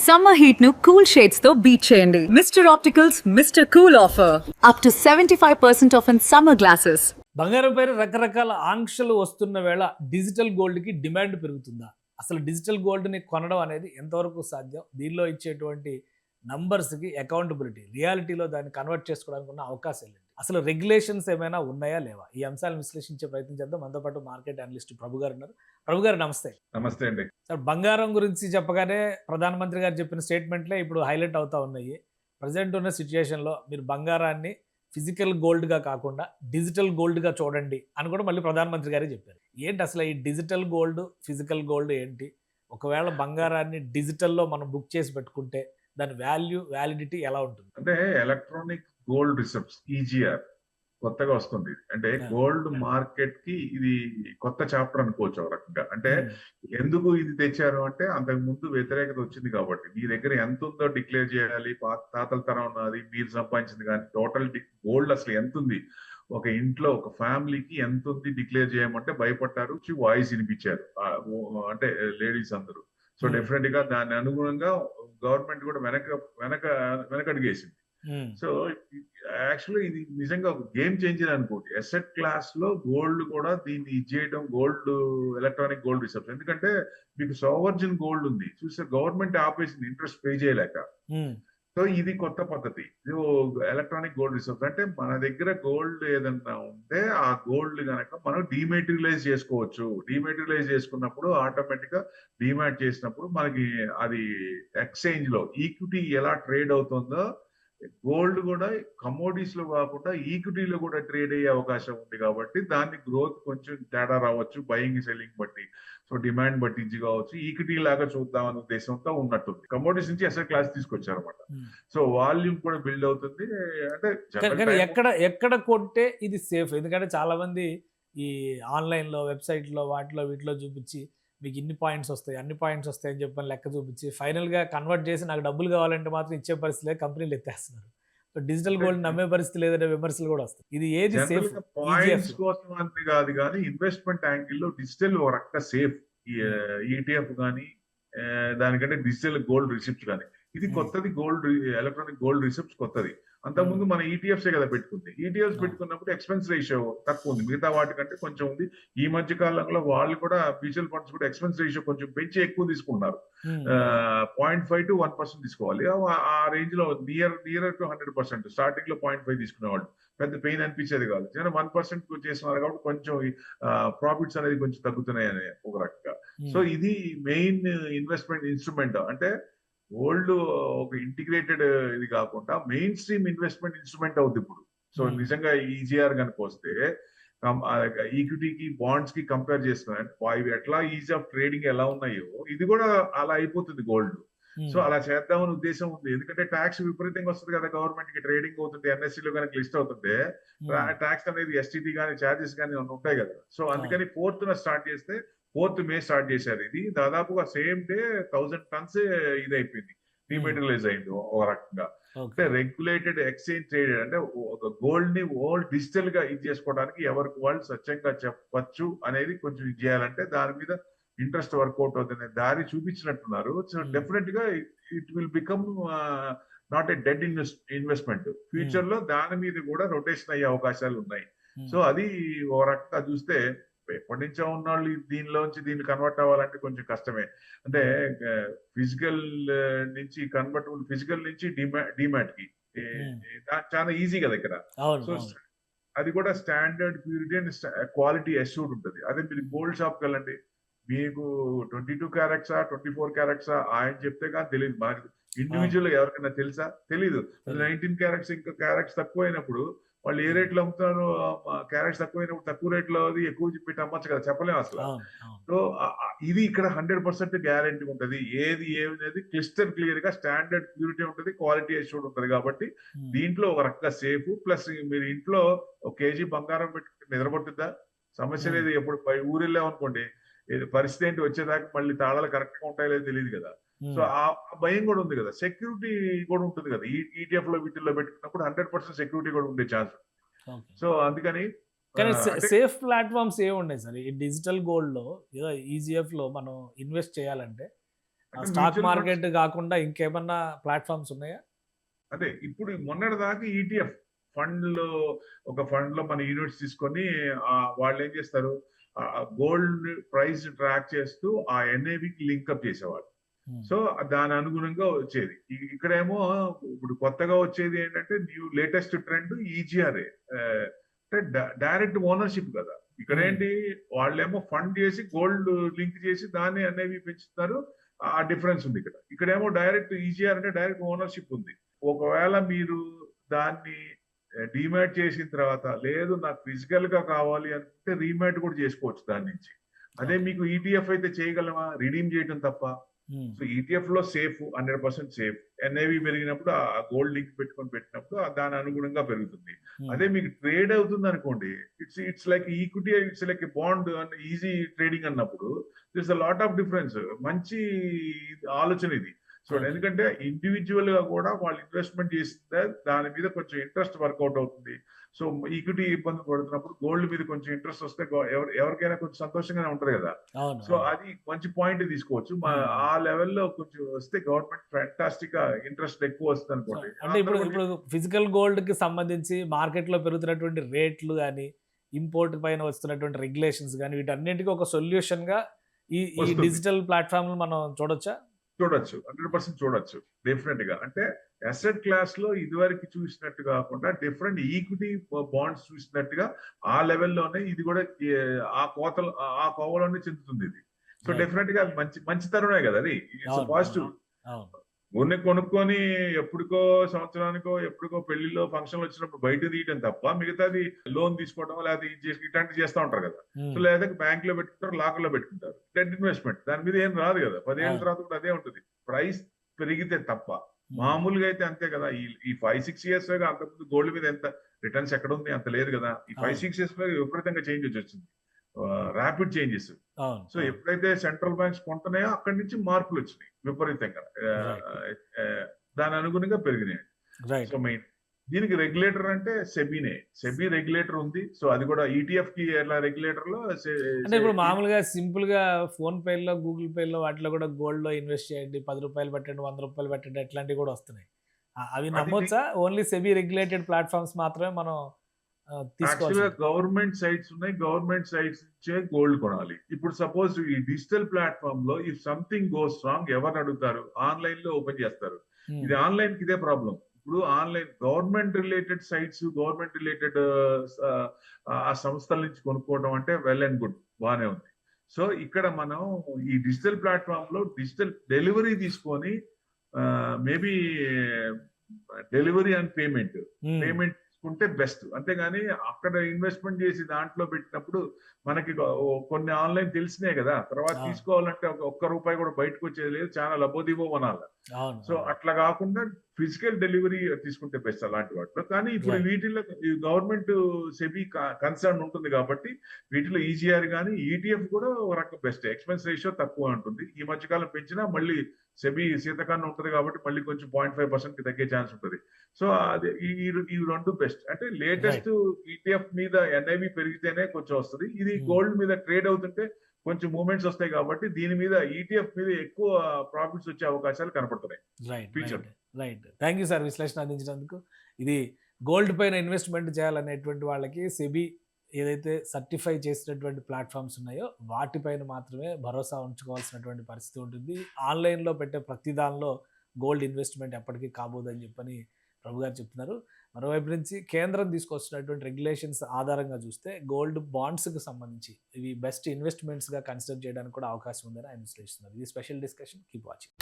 Summer heat ను cool shades తో beat చేయండి. Mister opticals mister cool offer up to 75% of in summer glasses. బంగారం పైన రకరకాల ఆంక్షలు వస్తున్న వేళ డిజిటల్ గోల్డ్కి డిమాండ్ పెరుగుతుందా? అసలు డిజిటల్ గోల్డ్ని కొనడం అనేది ఎంతవరకు సాధ్యం? దీనిలో ఇచ్చేటువంటి నంబర్స్కి అకౌంటబిలిటీ, రియాలిటీలో దాన్ని కన్వర్ట్ చేసుకోవడానికి ఉన్న అవకాశాలు ఏంటి? అసలు రెగ్యులేషన్స్ ఏమైనా ఉన్నాయా లేవా? ఈ అంశాలను విశ్లేషించే ప్రయత్నం చేద్దాం. మనతో పాటు మార్కెట్ అనలిస్ట్ ప్రభు గారు ఉన్నారు. ప్రభు గారు నమస్తే. నమస్తే అండి. సార్, బంగారం గురించి చెప్పగానే ప్రధానమంత్రి గారు చెప్పిన స్టేట్మెంట్లే ఇప్పుడు హైలైట్ అవుతా ఉన్నాయి. ప్రజెంట్ ఉన్న సిచ్యుయేషన్లో మీరు బంగారాన్ని ఫిజికల్ గోల్డ్గా కాకుండా డిజిటల్ గోల్డ్గా చూడండి అని కూడా మళ్ళీ ప్రధానమంత్రి గారే చెప్పారు. ఏంటి అసలు ఈ డిజిటల్ గోల్డ్, ఫిజికల్ గోల్డ్ ఏంటి? ఒకవేళ బంగారాన్ని డిజిటల్లో మనం బుక్ చేసి పెట్టుకుంటే దాని వ్యాలిడిటీ ఎలా ఉంటుంది? అంటే ఎలక్ట్రానిక్ గోల్డ్ రిసెప్ట్స్ ఈజీఆర్ కొత్తగా వస్తుంది. అంటే గోల్డ్ మార్కెట్ కి ఇది కొత్త చాప్టర్ అనుకోవచ్చు ఒక రకంగా. అంటే ఎందుకు ఇది తెచ్చారు అంటే అంతకు ముందు వ్యతిరేకత వచ్చింది కాబట్టి. మీ దగ్గర ఎంత ఉందో డిక్లేర్ చేయాలి, తాతల తరం ఉన్నది మీరు సంపాదించింది కానీ టోటల్ గోల్డ్ అసలు ఎంత ఉంది, ఒక ఇంట్లో ఒక ఫ్యామిలీకి ఎంత ఉంది డిక్లేర్ చేయమంటే భయపడ్డారు, వాయిస్ వినిపించారు అంటే లేడీస్ అందరూ. సో డెఫినెట్ గా దాని అనుగుణంగా గవర్నమెంట్ కూడా వెనకడుగేసింది. సో యాక్చువల్లీ ఇది నిజంగా ఒక గేమ్ చేంజర్ అనుకోండి. అసెట్ క్లాస్ లో గోల్డ్ కూడా దీన్ని చేయడం, గోల్డ్ ఎలక్ట్రానిక్ గోల్డ్ రిసెప్ట్స్. ఎందుకంటే మీకు సోవర్జిన్ గోల్డ్ ఉంది చూస్తే గవర్నమెంట్ ఆపేసింది ఇంట్రెస్ట్ పే చేయలేక. సో ఇది కొత్త పద్ధతి. ఎలక్ట్రానిక్ గోల్డ్ రిసెప్ట్స్ అంటే మన దగ్గర గోల్డ్ ఏదన్నా ఉంటే ఆ గోల్డ్ కనుక మనం డిమెటీరియలైజ్ చేసుకోవచ్చు. డిమెటీరియలైజ్ చేసుకున్నప్పుడు ఆటోమేటిక్ గా డిమాట్ చేసినప్పుడు మనకి అది ఎక్స్చేంజ్ లో ఈక్విటీ ఎలా ట్రేడ్ అవుతుందో గోల్డ్ కూడా కమోడిటీస్ లో కాకుండా ఈక్విటీలో కూడా ట్రేడ్ అయ్యే అవకాశం ఉంది. కాబట్టి దాని గ్రోత్ కొంచెం తేడా రావచ్చు, బయింగ్ సెల్లింగ్ బట్టి. సో డిమాండ్ బట్టి ఇది కావచ్చు, ఈక్విటీ లాగా చూద్దామనే ఉద్దేశంతో ఉన్నట్టుంది. కమోడిటీస్ నుంచి అసెట్ క్లాస్ తీసుకొచ్చారు అనమాట. సో వాల్యూమ్ కూడా బిల్డ్ అవుతుంది. అంటే ఎక్కడ కొంటే ఇది సేఫ్? ఎందుకంటే చాలా మంది ఈ ఆన్లైన్ లో, వెబ్సైట్ లో, వాటిలో వీటిలో చూపించి మీకు ఇన్ని పాయింట్స్ వస్తాయి, అన్ని పాయింట్స్ వస్తాయి అని చెప్పని లెక్క చూపించి ఫైనల్గా కన్వర్ట్ చేసి నాకు డబ్బులు కావాలంటే మాత్రం ఇచ్చే పరిస్థితి లేదు, కంపెనీలు ఎత్తేస్తున్నారు. సో డిజిటల్ గోల్డ్ నమ్మే పరిస్థితి లేదనే విమర్శలు కూడా వస్తాయి. ఇది ఏది సేఫ్? పాయింట్స్ కోసం అంతే కాదు కానీ ఇన్వెస్ట్మెంట్ యాంగిల్ లో డిజిటల్ ఒక రకంగా సేఫ్. ఈటీఎఫ్ కానీ దానికంటే డిజిటల్ గోల్డ్ రిసిప్ట్స్ కానీ ఇది కొత్తది. గోల్డ్ ఎలక్ట్రానిక్ గోల్డ్ రిసిప్ట్స్ కొత్తది. అంతకుముందు మన ఈటీఎఫ్సే కదా పెట్టుకుంది. ఈటీఎఫ్స్ పెట్టుకున్నప్పుడు ఎక్స్పెన్స్ రేషియో తక్కువ ఉంది, మిగతా వాటికంటే కొంచెం ఉంది. ఈ మధ్య కాలంలో వాళ్ళు కూడా మ్యూచువల్ ఫండ్స్ కూడా ఎక్స్పెన్స్ రేషియో కొంచెం పెంచి ఎక్కువ తీసుకున్నారు. 0.5 to 1% తీసుకోవాలి. ఆ రేంజ్ లో నియర్ టు 100%. స్టార్టింగ్ లో 0.5 తీసుకునేవాళ్ళు, పెద్ద పెయిన్ అనిపించేది కాదు. 1% చేస్తున్నారు కాబట్టి కొంచెం ప్రాఫిట్స్ అనేది కొంచెం తగ్గుతున్నాయి అనే ఒక రకంగా. సో ఇది మెయిన్ ఇన్వెస్ట్మెంట్ ఇన్స్ట్రుమెంట్. అంటే గోల్డ్ ఒక ఇంటిగ్రేటెడ్ ఇది కాకుండా మెయిన్ స్ట్రీమ్ ఇన్వెస్ట్మెంట్ ఇన్స్ట్రుమెంట్ అవుతుంది ఇప్పుడు. సో నిజంగా ఈజీఆర్ కనుక వస్తే ఈక్విటీకి, బాండ్స్ కి కంపేర్ చేసుకున్నా ఇవి ఎట్లా ఈజీ ఆఫ్ ట్రేడింగ్ ఎలా ఉన్నాయో ఇది కూడా అలా అయిపోతుంది గోల్డ్. సో అలా చేద్దామని ఉద్దేశం ఉంది. ఎందుకంటే ట్యాక్స్ విపరీతంగా వస్తుంది కదా గవర్నమెంట్ కి. ట్రేడింగ్ అవుతుంది, ఎన్ఎస్సీ లో కనుక లిస్ట్ అవుతుంది, ట్యాక్స్ అనేది ఎస్టీటీ కానీ చార్జెస్ కానీ ఉంటాయి కదా. సో అందుకని 4th స్టార్ట్ చేస్తే 4th May స్టార్ట్ చేశారు. ఇది దాదాపుగా సేమ్ డే 1000 tons ఇది అయిపోయింది, డిమెటీరియలైజ్ అయింది ఒక రకంగా. అంటే రెగ్యులేటెడ్ ఎక్స్చేంజ్ ట్రేడెడ్ అంటే ఒక గోల్డ్ ని డిజిటల్ గా ఇది చేసుకోవడానికి ఎవరికి వాళ్ళు స్వచ్ఛంగా చెప్పచ్చు అనేది కొంచెం ఇది చేయాలంటే దాని మీద ఇంట్రెస్ట్ వర్కౌట్ అవుతుంది, దారి చూపించినట్టున్నారు. సో డెఫినెట్ గా it will become not a dead investment. Future లో దాని మీద కూడా రొటేషన్ అయ్యే అవకాశాలు ఉన్నాయి. సో అది ఒక రకంగా చూస్తే ఎప్పటి నుంచో ఉన్న వాళ్ళు దీనిలోంచి దీన్ని కన్వర్ట్ అవ్వాలంటే కొంచెం కష్టమే. అంటే ఫిజికల్ నుంచి కన్వర్టబుల్, ఫిజికల్ నుంచి డిమాట్ కి చాలా ఈజీ కదా ఇక్కడ. సో అది కూడా standard, purity and quality assured ఉంటుంది. అదే మీరు గోల్డ్ షాప్కి వెళ్ళండి, మీకు 22 carats 24 carats ఆయన చెప్తే కానీ తెలియదు. మనకి ఇండివిజువల్ ఎవరికైనా తెలుసా? తెలీదు. 19 carats ఇంకా క్యారెట్స్ తక్కువ అయినప్పుడు వాళ్ళు ఏ రేట్లో అమ్ముతారు, క్యారెట్స్ తక్కువైనప్పుడు తక్కువ రేట్లో అది ఎక్కువ పెట్టి అమ్మచ్చు కదా, చెప్పలేము అసలు. సో ఇది ఇక్కడ 100% గ్యారంటీ ఉంటుంది. ఏది క్లిస్టర్ క్లియర్ గా స్టాండర్డ్ ప్యూరిటీ ఉంటుంది, క్వాలిటీ అష్యూర్డ్ ఉంటుంది. కాబట్టి దీంట్లో ఒక రకంగా సేఫ్. ప్లస్ మీరు ఇంట్లో 1 kg బంగారం పెట్టుకుంటే నిద్రపట్టుద్దా? సమస్య లేదు. ఎప్పుడు ఊరు వెళ్ళామనుకోండి, పరిస్థితి ఏంటి వచ్చేదాకా మళ్ళీ తాళాలు కరెక్ట్ గా ఉంటాయో లేదో తెలియదు కదా. సో ఆ భయం కూడా ఉంది కదా, సెక్యూరిటీ కూడా ఉంటుంది కదా. ఈటీఎఫ్ లో వీటిల్లో పెట్టుకున్నప్పుడు 100% సెక్యూరిటీ కూడా ఉండే ఛాన్స్. సో అందుకని కానీ సేఫ్ ప్లాట్ఫామ్స్ ఏమి ఉన్నాయి సార్ ఈ డిజిటల్ గోల్డ్ లో? ఏదో ఈజీఎఫ్ లో మనం ఇన్వెస్ట్ చేయాలంటే అంటే స్టాక్ mutual funds మార్కెట్ కాకుండా ఇంకేమన్నా ప్లాట్ఫామ్స్ ఉన్నాయా? అదే ఇప్పుడు మొన్నటి దాకా ఈటీఎఫ్ ఫండ్ లో ఒక ఫండ్ లో మన యూనిట్స్ తీసుకొని వాళ్ళు ఏం చేస్తారు, గోల్డ్ ప్రైస్ ట్రాక్ చేస్తూ ఆ ఎన్ఏవికి లింకప్ చేసేవాళ్ళు. సో దాని అనుగుణంగా వచ్చేది. ఇక్కడేమో ఇప్పుడు కొత్తగా వచ్చేది ఏంటంటే లేటెస్ట్ ట్రెండ్ ఈజీఆర్ఏ, అంటే డైరెక్ట్ ఓనర్షిప్ కదా. ఇక్కడ ఏంటి, వాళ్ళేమో ఫండ్ చేసి గోల్డ్ లింక్ చేసి దాన్ని అనేవి పెంచుతున్నారు. ఆ డిఫరెన్స్ ఉంది ఇక్కడ. ఇక్కడేమో డైరెక్ట్ ఈజీఆర్ అంటే డైరెక్ట్ ఓనర్షిప్ ఉంది. ఒకవేళ మీరు దాన్ని డిమాట్ చేసిన తర్వాత లేదు నాకు ఫిజికల్ గా కావాలి అంటే రీమాట్ కూడా చేసుకోవచ్చు దాని నుంచి. అదే మీకు ఈటీఎఫ్ అయితే చేయగలమా, రిడీమ్ చేయడం తప్ప. సో ఈటీఎఫ్ లో సేఫ్, 100% సేఫ్. ఎన్ఐవి పెరిగినప్పుడు ఆ గోల్డ్ లింక్ పెట్టినప్పుడు దాని అనుగుణంగా పెరుగుతుంది. అదే మీకు ట్రేడ్ అవుతుంది అనుకోండి, it's like equity, it's like bond and easy trading అన్నప్పుడు this a lot of difference. మంచి ఆలోచన ఇది. సో ఎందుకంటే ఇండివిజువల్ గా కూడా వాళ్ళు ఇన్వెస్ట్మెంట్ చేస్తే దాని మీద కొంచెం ఇంట్రెస్ట్ వర్కౌట్ అవుతుంది. సో ఈక్విటీ ఇబ్బంది పడుతున్నప్పుడు గోల్డ్ మీద కొంచెం ఇంట్రెస్ట్ వస్తే ఎవరికైనా కొంచెం సంతోషంగానే ఉంటది కదా. సో అది మంచి పాయింట్ తీసుకోవచ్చు. ఆ లెవెల్లో కొంచెం వస్తే గవర్నమెంట్ ఫ్యాంటాస్టిక్ గా ఇంట్రెస్ట్ ఎక్కువ వస్తుంది అనుకోండి. అంటే ఇప్పుడు ఫిజికల్ గోల్డ్ కి సంబంధించి మార్కెట్ లో పెరుగుతున్నటువంటి రేట్లు కానీ, ఇంపోర్ట్ పైన వస్తున్నటువంటి రెగ్యులేషన్స్ కానీ, వీటన్నిటికీ ఒక సొల్యూషన్ గా ఈ డిజిటల్ ప్లాట్ఫామ్ మనం చూడొచ్చా? చూడొచ్చు, 100% చూడొచ్చు డెఫినెట్ గా. అంటే అసెట్ క్లాస్ లో ఇదివరకు చూసినట్టు కాకుండా డిఫరెంట్ ఈక్విటీ బాండ్స్ చూసినట్టుగా ఆ లెవెల్లోనే ఇది కూడా ఆ కోవలోనే చెందుతుంది ఇది. సో డెఫినెట్ గా మంచి తరుణే కదా అది. It's positive. కొనుక్కొని ఎప్పుడుకో సంవత్సరానికో ఎప్పుడుకో పెళ్లిలో ఫంక్షన్లు వచ్చినప్పుడు బయట తీయటం తప్ప మిగతాది లోన్ తీసుకోవడం లేకపోతే ఇట్లాంటివి చేస్తూ ఉంటారు కదా. సో లేదా బ్యాంక్ లో పెట్టుకుంటారు, లాకర్ లో పెట్టుకుంటారు. డెట్ ఇన్వెస్ట్మెంట్ దాని మీద ఏం రాదు కదా. 10 ఏళ్ళ తర్వాత కూడా అదే ఉంటుంది. ప్రైస్ పెరిగితే తప్ప. మామూలుగా అయితే అంతే కదా. ఈ 5-6 ఇయర్స్ అంతకుముందు గోల్డ్ మీద ఎంత రిటర్న్స్ ఎక్కడ ఉంది, అంత లేదు కదా. ఈ 5-6 ఇయర్స్ విపరీతంగా చేంజ్ వచ్చింది, ర్యాపిడ్ చేంజెస్. సో ఎప్పుడైతే సెంట్రల్ బ్యాంక్స్ కొంటున్నాయో అక్కడి నుంచి మార్పులు వచ్చినాయి విపరీతంగా, దాని అనుగుణంగా పెరిగినాయి. సో మెయిన్ దీనికి రెగ్యులేటర్ అంటే సెబీ రెగ్యులేటర్ ఉంది. సో అది కూడా ఈటీఎఫ్ కి ఎలా రెగ్యులేటర్ లో అంటే ఇప్పుడు మామూలుగా సింపుల్ గా ఫోన్ పేలో, గూగుల్ పేలో వాటిలో కూడా గోల్డ్ లో ఇన్వెస్ట్ చేయండి, 10 రూపాయలు పెట్టండి, 100 రూపాయలు పెట్టండి, అట్లాంటివి కూడా వస్తున్నాయి. అవి నమ్మొచ్చా? ఓన్లీ సెబీ రెగ్యులేటెడ్ ప్లాట్ఫామ్స్ మాత్రమే మనం తీసుకోవాలి? గవర్నమెంట్ సైట్స్ ఉన్నాయి, గవర్నమెంట్ సైట్స్ నుంచే గోల్డ్ కొనాలి. ఇప్పుడు సపోజ్ ఈ డిజిటల్ ప్లాట్ఫామ్ లో ఇఫ్ సంథింగ్ గోస్ రాంగ్ ఎవరు అడుగుతారు? ఆన్లైన్ లో ఓపెన్ చేస్తారు. ఇది ఆన్లైన్ కి ఇదే ప్రాబ్లం. ఇప్పుడు online government related sites, government related ఆ సంస్థల నుంచి కొనుక్కోవడం అంటే వెల్ అండ్ గుడ్, బాగానే ఉంది. సో ఇక్కడ మనం ఈ డిజిటల్ ప్లాట్ఫామ్ లో డిజిటల్ డెలివరీ తీసుకొని మేబీ డెలివరీ అండ్ పేమెంట్ తీసుకుంటే బెస్ట్. అంతేగాని అక్కడ ఇన్వెస్ట్మెంట్ చేసి దాంట్లో పెట్టినప్పుడు మనకి కొన్ని ఆన్లైన్ తెలిసినాయి కదా, తర్వాత తీసుకోవాలంటే ఒక్క రూపాయి కూడా బయటకు వచ్చేది లేదు, చాలా లబోదిబో అనాలి. సో అట్లా కాకుండా ఫిజికల్ డెలివరీ తీసుకుంటే బెస్ట్ అలాంటి వాటిలో. కానీ ఇప్పుడు వీటిలో గవర్నమెంట్ సెబీ కన్సర్న్ ఉంటుంది కాబట్టి వీటిలో ఈజీఆర్ కానీ ఈటీఎఫ్ కూడా ఒక రకం బెస్ట్. ఎక్స్పెన్స్ రేషియో తక్కువ ఉంటుంది. ఈ మధ్యకాలం పెంచినా మళ్ళీ సెబీ శీతకాలం ఉంటుంది కాబట్టి మళ్ళీ కొంచెం 0.5% తగ్గే ఛాన్స్ ఉంటుంది. సో అది ఈ రెండు బెస్ట్. అంటే లేటెస్ట్ ఈటీఎఫ్ మీద ఎన్ఐవి పెరిగితేనే కొంచెం వస్తుంది. ఇది గోల్డ్ మీద ట్రేడ్ అవుతుంటే కొంచెం మూవ్మెంట్స్ వస్తాయి కాబట్టి దీని మీద ఈటీఎఫ్ మీద ఎక్కువ ప్రాఫిట్స్ వచ్చే అవకాశాలు కనపడుతున్నాయి. రైట్. థ్యాంక్ యూ సార్ విశ్లేషణ అందించినందుకు. ఇది గోల్డ్ పైన ఇన్వెస్ట్మెంట్ చేయాలనేటువంటి వాళ్ళకి సెబీ ఏదైతే సర్టిఫై చేసినటువంటి ప్లాట్ఫామ్స్ ఉన్నాయో వాటిపైన మాత్రమే భరోసా ఉంచుకోవాల్సినటువంటి పరిస్థితి ఉంటుంది. ఆన్లైన్లో పెట్టే ప్రతి దానిలో గోల్డ్ ఇన్వెస్ట్మెంట్ ఎప్పటికీ కాబోదని చెప్పని ప్రభు గారు చెప్తున్నారు. మరోవైపు నుంచి కేంద్రం తీసుకొచ్చినటువంటి రెగ్యులేషన్స్ ఆధారంగా చూస్తే గోల్డ్ బాండ్స్కి సంబంధించి ఇవి బెస్ట్ ఇన్వెస్ట్మెంట్స్గా కన్సిడర్ చేయడానికి కూడా అవకాశం ఉందని ఆయన విశ్లేషిస్తున్నారు. ఇది స్పెషల్ డిస్కషన్. Keep watching.